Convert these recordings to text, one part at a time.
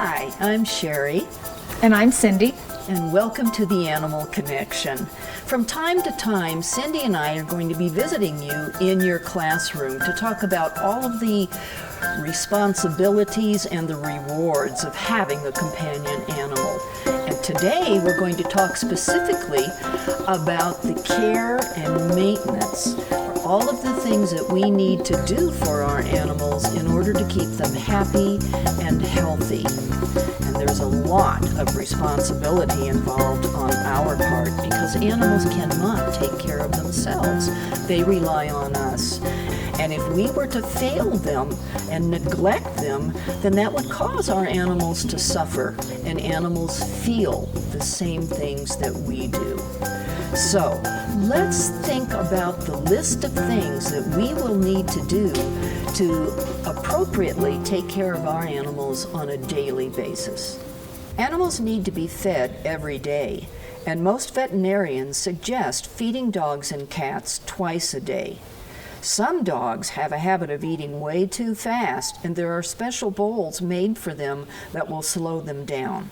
Hi, I'm Sherry. And I'm Cindy. And welcome to the Animal Connection. From time to time, Cindy and I are going to be visiting you in your classroom to talk about all of the responsibilities and the rewards of having a companion animal. And today we're going to talk specifically about the care and maintenance for all of the things that we need to do for our animals in order to keep them happy and healthy. And there's a lot of responsibility involved on our part because animals cannot take care of themselves. They rely on us. And if we were to fail them and neglect them, then that would cause our animals to suffer, and animals feel the same things that we do. So let's think about the list of things that we will need to do to appropriately take care of our animals on a daily basis. Animals need to be fed every day, and most veterinarians suggest feeding dogs and cats twice a day. Some dogs have a habit of eating way too fast, and there are special bowls made for them that will slow them down.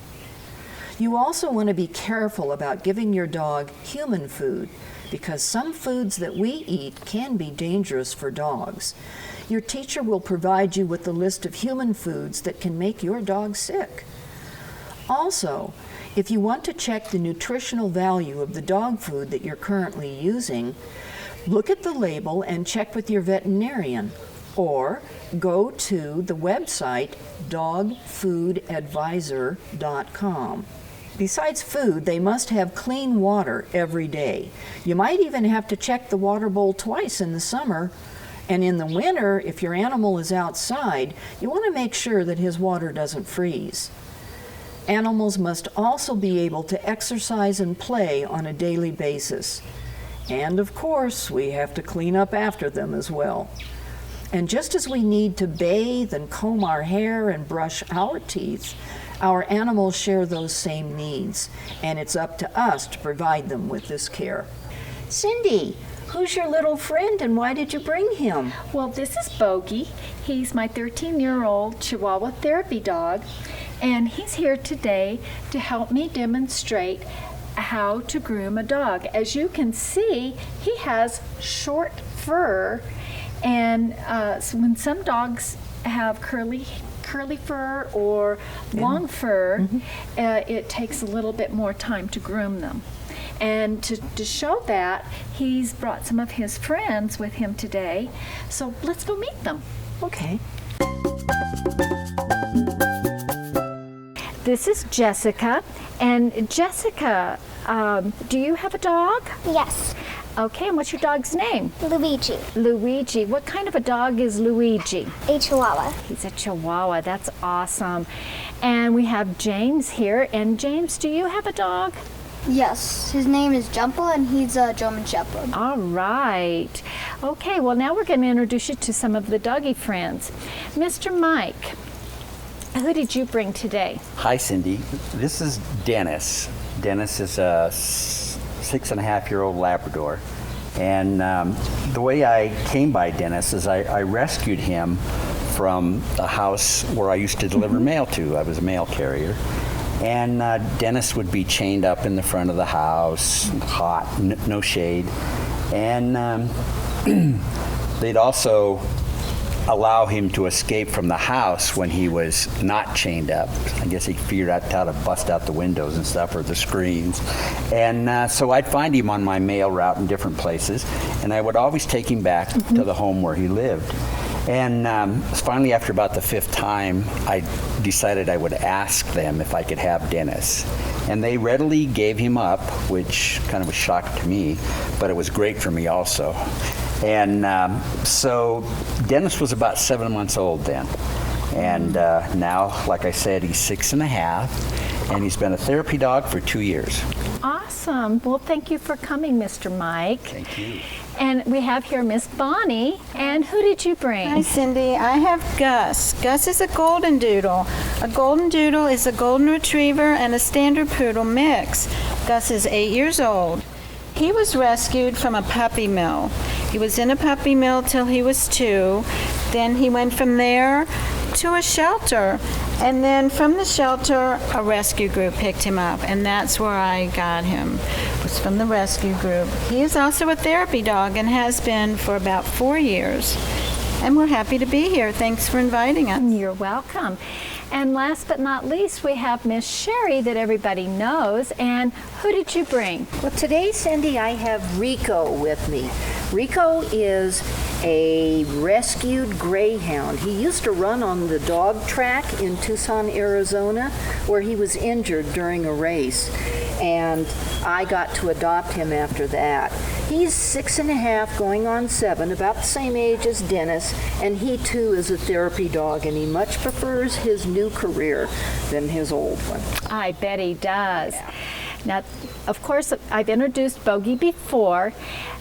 You also want to be careful about giving your dog human food, because some foods that we eat can be dangerous for dogs. Your teacher will provide you with a list of human foods that can make your dog sick. Also, if you want to check the nutritional value of the dog food that you're currently using, look at the label and check with your veterinarian, or go to the website dogfoodadvisor.com. Besides food, they must have clean water every day. You might even have to check the water bowl twice in the summer, and in the winter, if your animal is outside, you want to make sure that his water doesn't freeze. Animals must also be able to exercise and play on a daily basis. And of course, we have to clean up after them as well. And just as we need to bathe and comb our hair and brush our teeth, our animals share those same needs, and it's up to us to provide them with this care. Cindy, who's your little friend and why did you bring him? Well, this is Bogey. He's my 13-year-old Chihuahua therapy dog, and he's here today to help me demonstrate how to groom a dog. As you can see, he has short fur, and so when some dogs have curly fur or long fur, it takes a little bit more time to groom them. And to show that, he's brought some of his friends with him today. So let's go meet them. Okay. This is Jessica. And Jessica, do you have a dog? Yes. Okay, and what's your dog's name? Luigi. Luigi. What kind of a dog is Luigi? A Chihuahua. He's a Chihuahua. That's awesome. And we have James here. And James, do you have a dog? Yes. His name is Jumper, and he's a German Shepherd. All right. Okay, well, now we're going to introduce you to some of the doggy friends. Mr. Mike, who did you bring today? Hi, Cindy. This is Dennis. Dennis is a 6.5-year-old Labrador. And the way I came by Dennis is I rescued him from the house where I used to deliver mail to. I was a mail carrier. And Dennis would be chained up in the front of the house, hot, no shade. And they'd also allow him to escape from the house when he was not chained up. I guess he figured out how to bust out the windows and stuff, or the screens. And so I'd find him on my mail route in different places, and I would always take him back to the home where he lived. And finally, after about the 5th time, I decided I would ask them if I could have Dennis. And they readily gave him up, which kind of a shock to me, but it was great for me also. And so Dennis was about 7 months old then. And now, like I said, he's 6.5, and he's been a therapy dog for 2 years. Awesome. Well, thank you for coming, Mr. Mike. Thank you. And we have here Miss Bonnie. And who did you bring? Hi, Cindy. I have Gus. Gus is a golden doodle. A golden doodle is a golden retriever and a standard poodle mix. Gus is 8 years old. He was rescued from a puppy mill. He was in a puppy mill till he was 2. Then he went from there to a shelter. And then from the shelter, a rescue group picked him up, and that's where I got him, was from the rescue group. He is also a therapy dog and has been for about 4 years. And we're happy to be here. Thanks for inviting us. You're welcome. And last but not least, we have Miss Sherry that everybody knows. And who did you bring? Well, today, Cindy, I have Rico with me. Rico is a rescued greyhound. He used to run on the dog track in Tucson, Arizona, where he was injured during a race. And I got to adopt him after that. He's 6.5, going on 7, about the same age as Dennis, and he too is a therapy dog, and he much prefers his new career than his old one. I bet he does. Now, of course, I've introduced Bogey before.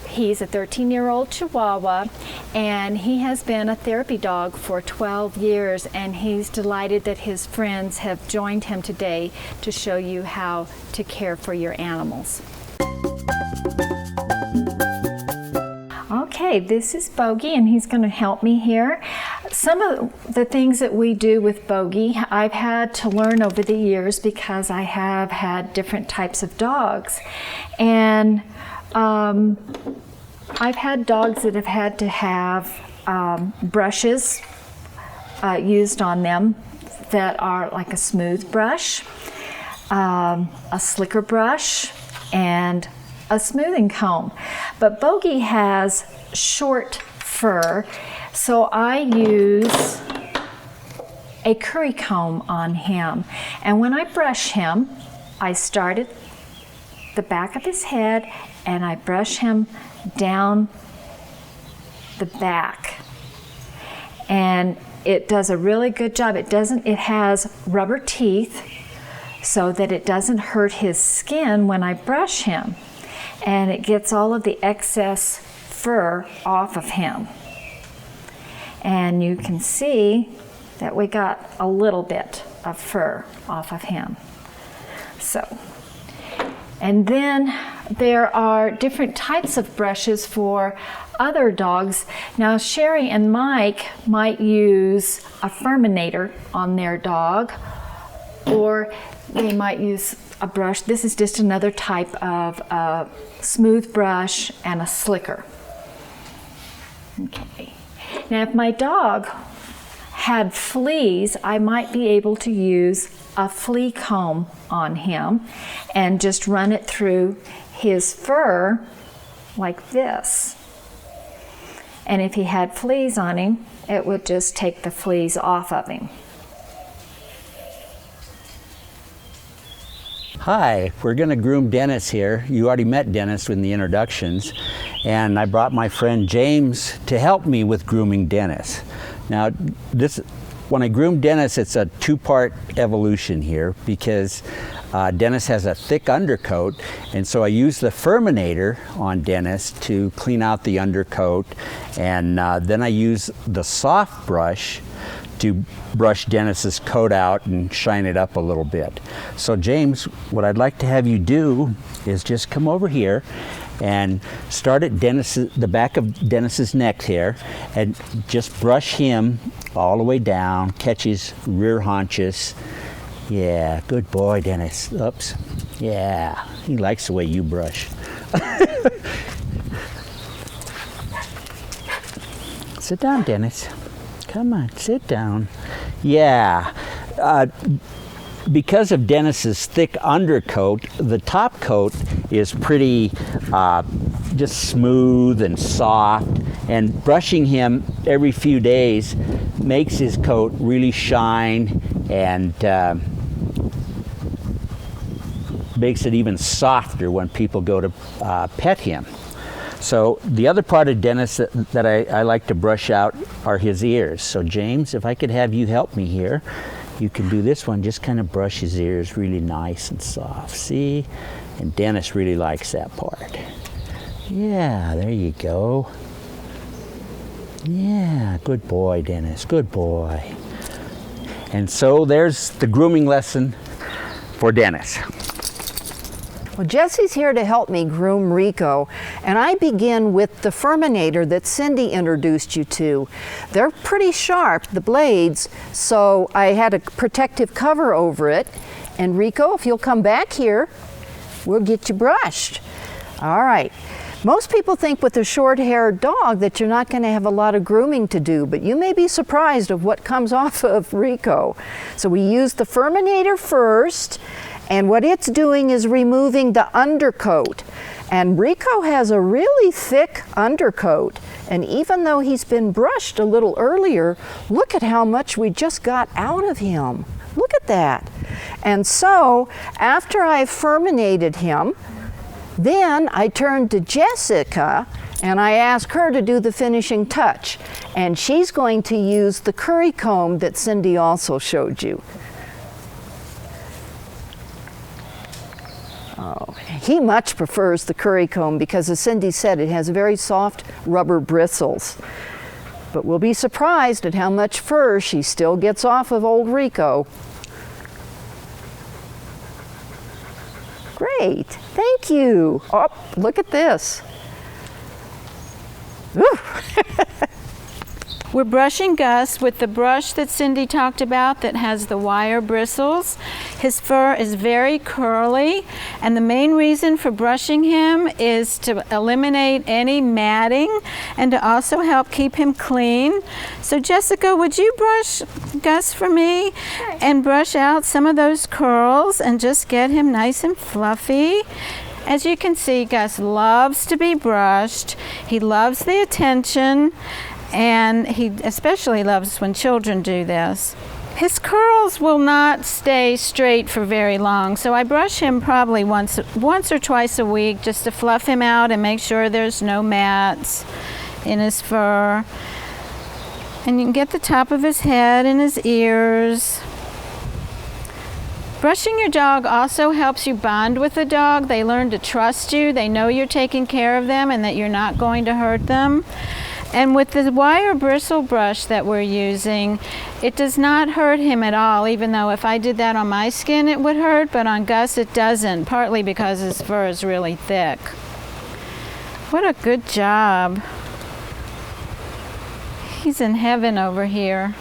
He's a 13-year-old Chihuahua, and he has been a therapy dog for 12 years, and he's delighted that his friends have joined him today to show you how to care for your animals. Okay, this is Bogey, and he's going to help me here. Some of the things that we do with Bogey, I've had to learn over the years because I have had different types of dogs. And I've had dogs that have had to have brushes used on them that are like a smooth brush, a slicker brush, and a smoothing comb. But Bogey has short fur, so I use a curry comb on him. And when I brush him, I start at the back of his head and I brush him down the back. And it does a really good job. It has rubber teeth so that it doesn't hurt his skin when I brush him. And it gets all of the excess fur off of him. And you can see that we got a little bit of fur off of him. So, and then there are different types of brushes for other dogs. Now, Sherry and Mike might use a Furminator on their dog, or they might use a brush. This is just another type of smooth brush and a slicker. Okay. Now, if my dog had fleas, I might be able to use a flea comb on him and just run it through his fur like this. And if he had fleas on him, it would just take the fleas off of him. Hi, we're going to groom Dennis here. You already met Dennis in the introductions, and I brought my friend James to help me with grooming Dennis. Now, when I groom Dennis, it's a two-part evolution here because Dennis has a thick undercoat, and so I use the Furminator on Dennis to clean out the undercoat, and then I use the soft brush to brush Dennis's coat out and shine it up a little bit. So James, what I'd like to have you do is just come over here and start at the back of Dennis's neck here and just brush him all the way down, catch his rear haunches. Yeah, good boy, Dennis. Oops. Yeah, he likes the way you brush. Sit down, Dennis. Come on, sit down. Yeah. Because of Dennis's thick undercoat, the top coat is pretty just smooth and soft, and brushing him every few days makes his coat really shine and makes it even softer when people go to pet him. So the other part of Dennis that I like to brush out are his ears. So James, if I could have you help me here, you can do this one, just kind of brush his ears really nice and soft. See? And Dennis really likes that part. Yeah, there you go. Yeah, good boy, Dennis, good boy. And so there's the grooming lesson for Dennis. Well, Jesse's here to help me groom Rico, and I begin with the Furminator that Cindy introduced you to. They're pretty sharp, the blades, so I had a protective cover over it. And Rico, if you'll come back here, we'll get you brushed. All right. Most people think with a short-haired dog that you're not going to have a lot of grooming to do, but you may be surprised of what comes off of Rico. So we use the Furminator first, and what it's doing is removing the undercoat. And Rico has a really thick undercoat. And even though he's been brushed a little earlier, look at how much we just got out of him. Look at that. And so after I've furminated him, then I turned to Jessica and I asked her to do the finishing touch. And she's going to use the curry comb that Cindy also showed you. Oh, he much prefers the curry comb because, as Cindy said, it has very soft rubber bristles. But we'll be surprised at how much fur she still gets off of old Rico. Great, thank you. Oh, look at this. Ooh. We're brushing Gus with the brush that Cindy talked about that has the wire bristles. His fur is very curly, and the main reason for brushing him is to eliminate any matting and to also help keep him clean. So Jessica, would you brush Gus for me and brush out some of those curls and just get him nice and fluffy? As you can see, Gus loves to be brushed. He loves the attention. And he especially loves when children do this. His curls will not stay straight for very long, so I brush him probably once or twice a week just to fluff him out and make sure there's no mats in his fur. And you can get the top of his head and his ears. Brushing your dog also helps you bond with the dog. They learn to trust you. They know you're taking care of them and that you're not going to hurt them. And with the wire bristle brush that we're using, it does not hurt him at all, even though if I did that on my skin it would hurt, but on Gus it doesn't, partly because his fur is really thick. What a good job. He's in heaven over here.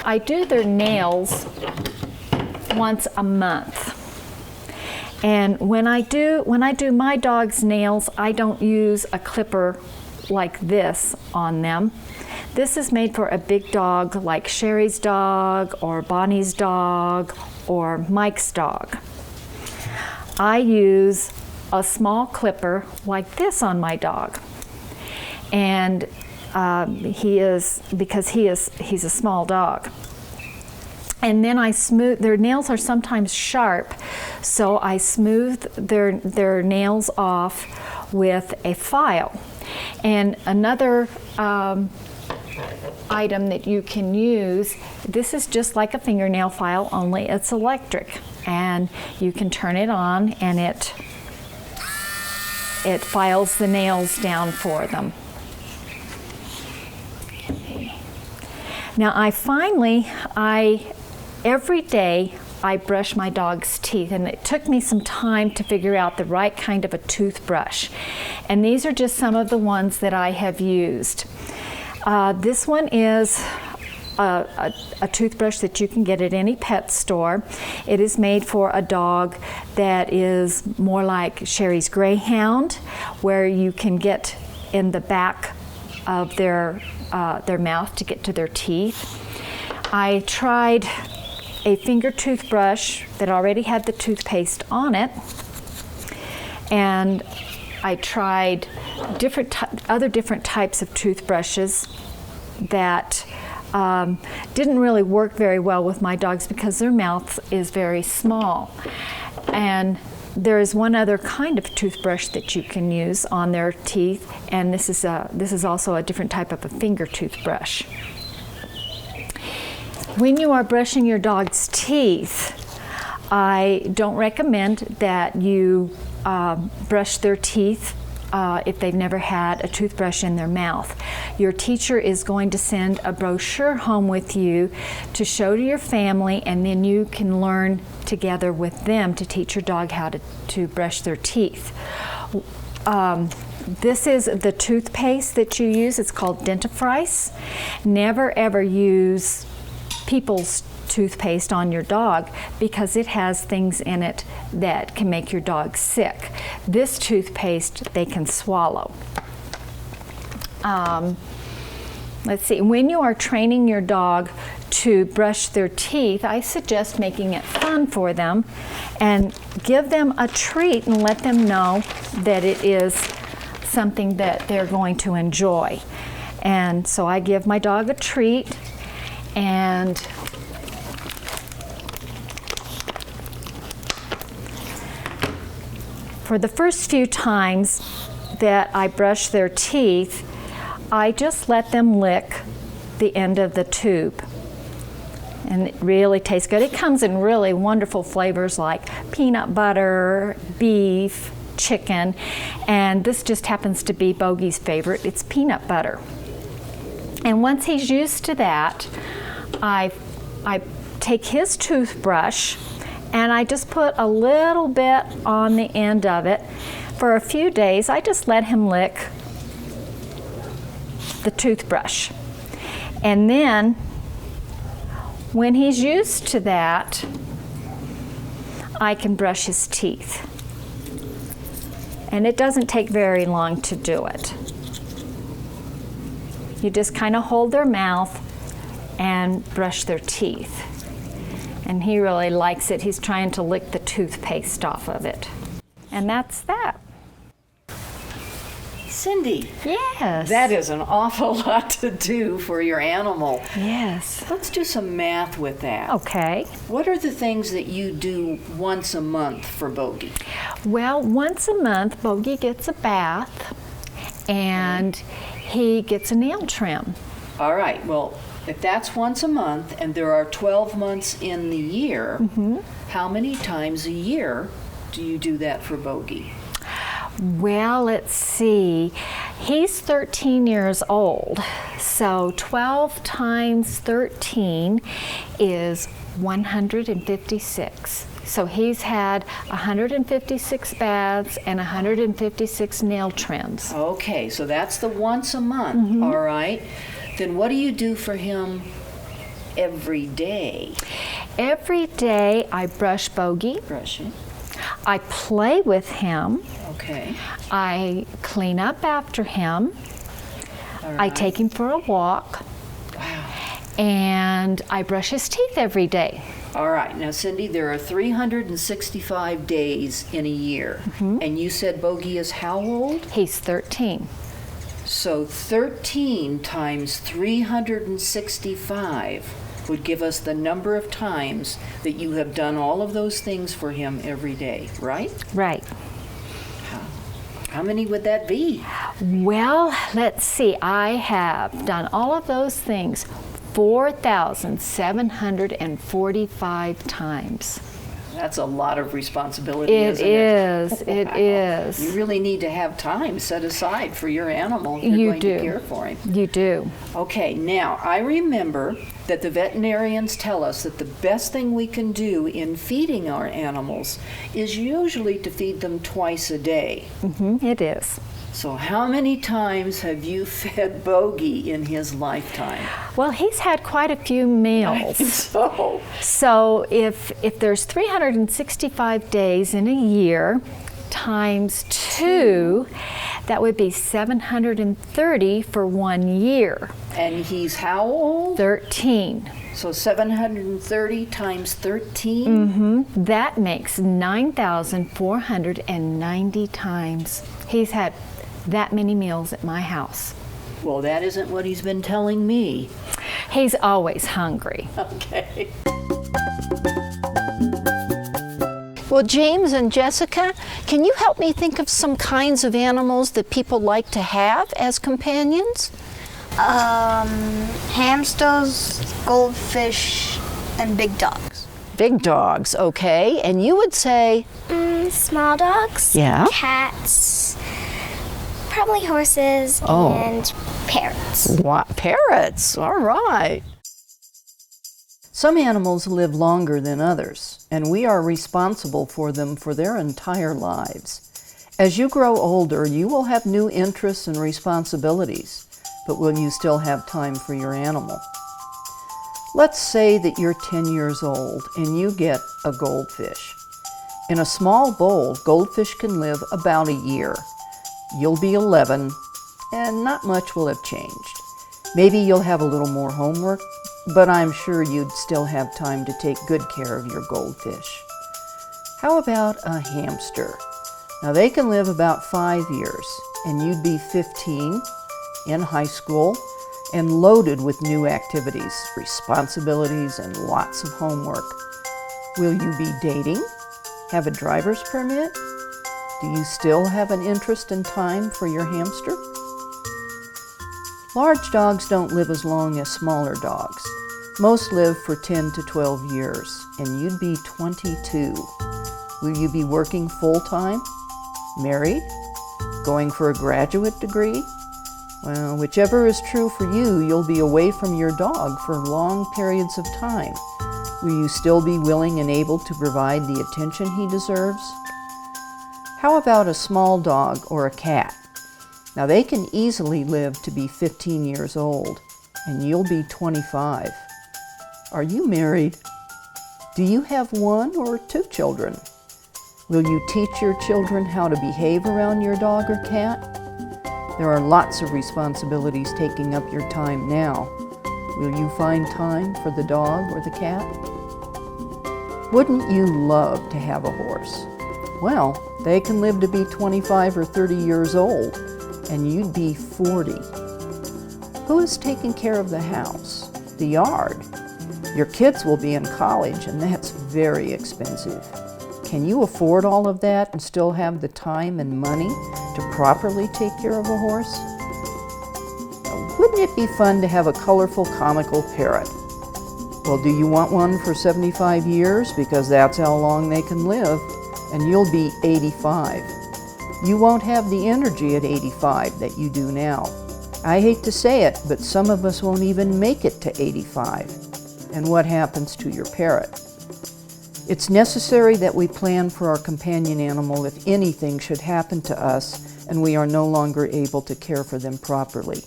I do their nails once a month. And when I do my dog's nails, I don't use a clipper like this on them. This is made for a big dog like Sherry's dog or Bonnie's dog or Mike's dog. I use a small clipper like this on my dog. And he's a small dog. And then I smooth, their nails are sometimes sharp, so I smooth their nails off with a file. And another item that you can use, this is just like a fingernail file, only it's electric. And you can turn it on and it files the nails down for them. Now every day I brush my dog's teeth, and it took me some time to figure out the right kind of a toothbrush. And these are just some of the ones that I have used. This one is a toothbrush that you can get at any pet store. It is made for a dog that is more like Sherry's Greyhound, where you can get in the back of their mouth to get to their teeth. I tried a finger toothbrush that already had the toothpaste on it, and I tried other different types of toothbrushes that didn't really work very well with my dogs because their mouth is very small. And there is one other kind of toothbrush that you can use on their teeth, and this is also a different type of a finger toothbrush. When you are brushing your dog's teeth, I don't recommend that you brush their teeth if they've never had a toothbrush in their mouth. Your teacher is going to send a brochure home with you to show to your family, and then you can learn together with them to teach your dog how to brush their teeth. This is the toothpaste that you use. It's called dentifrice. Never ever use people's toothpaste on your dog because it has things in it that can make your dog sick. This toothpaste they can swallow. Let's see, when you are training your dog to brush their teeth, I suggest making it fun for them and give them a treat and let them know that it is something that they're going to enjoy. And so I give my dog a treat, and for the first few times that I brush their teeth, I just let them lick the end of the tube. And it really tastes good. It comes in really wonderful flavors like peanut butter, beef, chicken, and this just happens to be Bogey's favorite. It's peanut butter. And once he's used to that, I take his toothbrush and I just put a little bit on the end of it. For a few days, I just let him lick the toothbrush. And then, when he's used to that, I can brush his teeth. And it doesn't take very long to do it. You just kind of hold their mouth and brush their teeth. And he really likes it. He's trying to lick the toothpaste off of it. And that's that. Cindy, Yes. that is an awful lot to do for your animal. Yes. Let's do some math with that. Okay. What are the things that you do once a month for Bogey? Well, once a month, Bogey gets a bath and he gets a nail trim. All right, well, if that's once a month and there are 12 months in the year, how many times a year do you do that for Bogey? Well, let's see. He's 13 years old, so 12 times 13 is 156. So he's had 156 baths and 156 nail trims. Okay, so that's the once a month, all right. Then what do you do for him every day? Every day I brush Bogey. Brushing. I play with him. Okay. I clean up after him. All I right. take him for a walk. Wow. And I brush his teeth every day. All right. Now, Cindy, there are 365 days in a year. And you said Bogey is how old? He's 13. So 13 times 365 would give us the number of times that you have done all of those things for him every day, right? Right. How many would that be? Well, let's see. I have done all of those things 4,745 times. That's a lot of responsibility, It isn't is. it? It Wow. is. You really need to have time set aside for your animal if you're You going do. to care for him. You do. Okay, now I remember that the veterinarians tell us that the best thing we can do in feeding our animals is usually to feed them twice a day. It is. So how many times have you fed Bogey in his lifetime? Well, he's had quite a few meals. So, So if there's 365 days in a year times 2, that would be 730 for 1 year. and he's how old? 13. So 730 times 13? That makes 9,490 times. He's had that many meals at my house. Well, that isn't what he's been telling me. He's always hungry. Okay. Well, James and Jessica, can you help me think of some kinds of animals that people like to have as companions? Hamsters, goldfish, and big dogs. Big dogs, okay. And you would say, Small dogs. Yeah. Cats. Probably horses Oh. and parrots. What? Parrots, all right. Some animals live longer than others, and we are responsible for them for their entire lives. As you grow older, you will have new interests and responsibilities, but will you still have time for your animal? Let's say that you're 10 years old and you get a goldfish. In a small bowl, goldfish can live about a year. You'll be 11, and not much will have changed. Maybe you'll have a little more homework, but I'm sure you'd still have time to take good care of your goldfish. How about a hamster? Now they can live about 5 years, and you'd be 15, in high school, and loaded with new activities, responsibilities, and lots of homework. Will you be dating? Have a driver's permit? Do you still have an interest and time for your hamster? Large dogs don't live as long as smaller dogs. Most live for 10 to 12 years, and you'd be 22. Will you be working full-time? Married? Going for a graduate degree? Well, whichever is true for you, you'll be away from your dog for long periods of time. Will you still be willing and able to provide the attention he deserves? How about a small dog or a cat? Now they can easily live to be 15 years old, and you'll be 25. Are you married? Do you have 1 or 2 children? Will you teach your children how to behave around your dog or cat? There are lots of responsibilities taking up your time now. Will you find time for the dog or the cat? Wouldn't you love to have a horse? Well, they can live to be 25 or 30 years old, and you'd be 40. Who is taking care of the house, the yard? Your kids will be in college, and that's very expensive. Can you afford all of that and still have the time and money to properly take care of a horse? Now, wouldn't it be fun to have a colorful, comical parrot? Well, do you want one for 75 years? Because that's how long they can live, and you'll be 85. You won't have the energy at 85 that you do now. I hate to say it, but some of us won't even make it to 85. And what happens to your parrot? It's necessary that we plan for our companion animal if anything should happen to us and we are no longer able to care for them properly.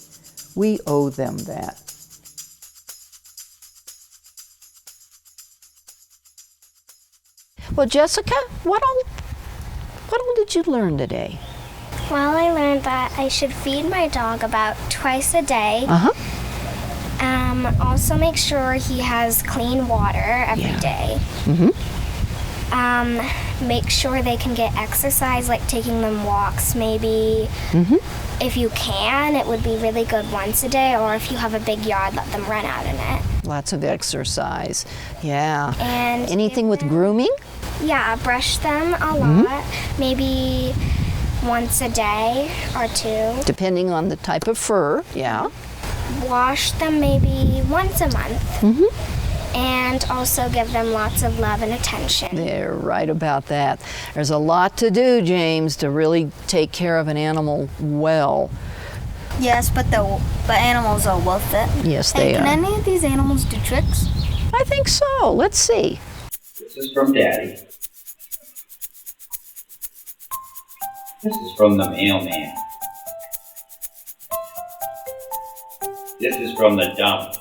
We owe them that. Well, Jessica, what all did you learn today? Well, I learned that I should feed my dog about twice a day. Uh-huh. Also make sure he has clean water every day. Mm-hmm. Make sure they can get exercise, like taking them walks maybe. Mm-hmm. If you can, it would be really good once a day, or if you have a big yard, let them run out in it. Lots of exercise. Yeah. And Anything with grooming? Yeah, brush them a lot, maybe once a day or 2. Depending on the type of fur, yeah. Wash them maybe once a month. Mm-hmm. And also give them lots of love and attention. They're right about that. There's a lot to do, James, to really take care of an animal well. Yes, but animals are worth it. Yes, they Can are. any of these animals do tricks? I think so. Let's see. This is from Daddy. This is from the mailman. This is from the dump.